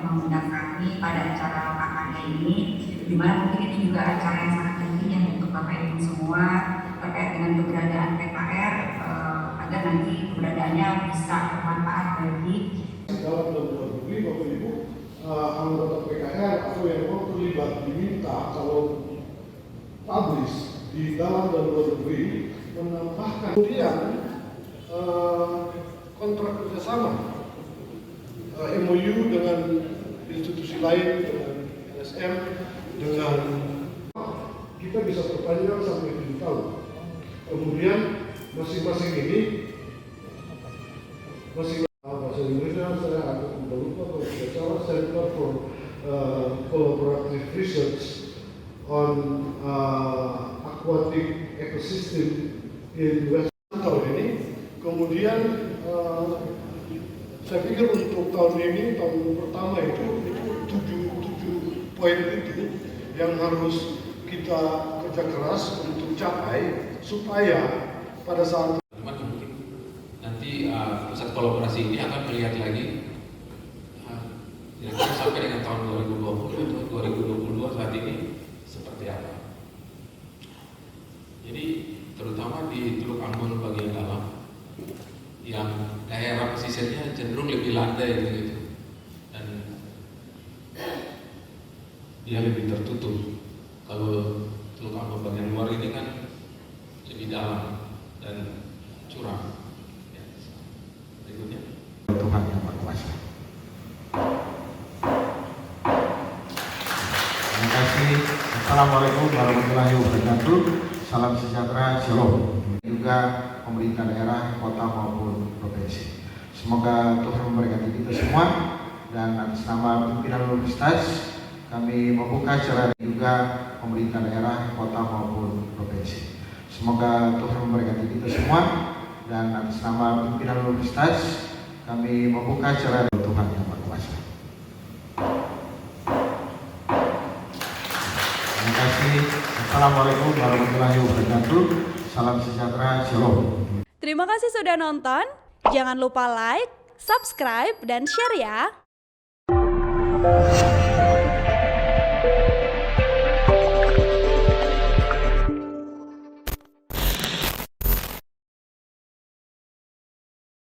mengundang kami pada acara KKN ini, di mana mungkin ini juga acara yang sangat penting ya untuk Bapak Ibu semua terkait dengan keberadaan PKR agar nanti keberadaannya bisa bermanfaat bagi dalam luar negeri. Bapak Ibu anggota PKR atau yang mau terlibat diminta kalau publish di dalam dan luar negeri menambahkan kemudian kontrak kerjasama MOU dengan institusi lain, dengan LSM, dengan kita bisa perpanjang sampai 7 tahun. Kemudian masing-masing ini bahasa Indonesia saya agak lupa kalau tidak salah, Center for Collaborative Research on Aquatic Ecosystem in West tahun ini. Kemudian saya pikir untuk tahun ini, tahun pertama itu 7 poin itu yang harus kita kerja keras untuk capai supaya pada saat nanti pusat kolaborasi ini akan melihat lagi kira-kira sampai dengan tahun 2020 atau 2022 saat ini seperti apa. Jadi terutama di Teluk Ambon bagian dalam yang daerah pesisirnya cenderung lebih landai gitu, dan dia lebih tertutup. Kalau Teluk Ambon bagian luar ini kan lebih dalam dan curam. Ya. Berikutnya Tuhan yang Maha Kuasa. Terima kasih. Assalamualaikum warahmatullahi wabarakatuh. Salam sejahtera, shalom. Juga pemerintah daerah, kota maupun provinsi. Semoga Tuhan memberkati kita semua, dan atas nama pimpinan universitas kami membuka acara juga pemerintah daerah, kota maupun provinsi. Semoga Tuhan memberkati kita semua, dan atas nama pimpinan universitas kami membuka acara Tuhan yang Maha Kuasa. Terima kasih. Assalamualaikum warahmatullahi wabarakatuh. Salam sejahtera, shalom. Terima kasih sudah nonton. Jangan lupa like, subscribe, dan share ya.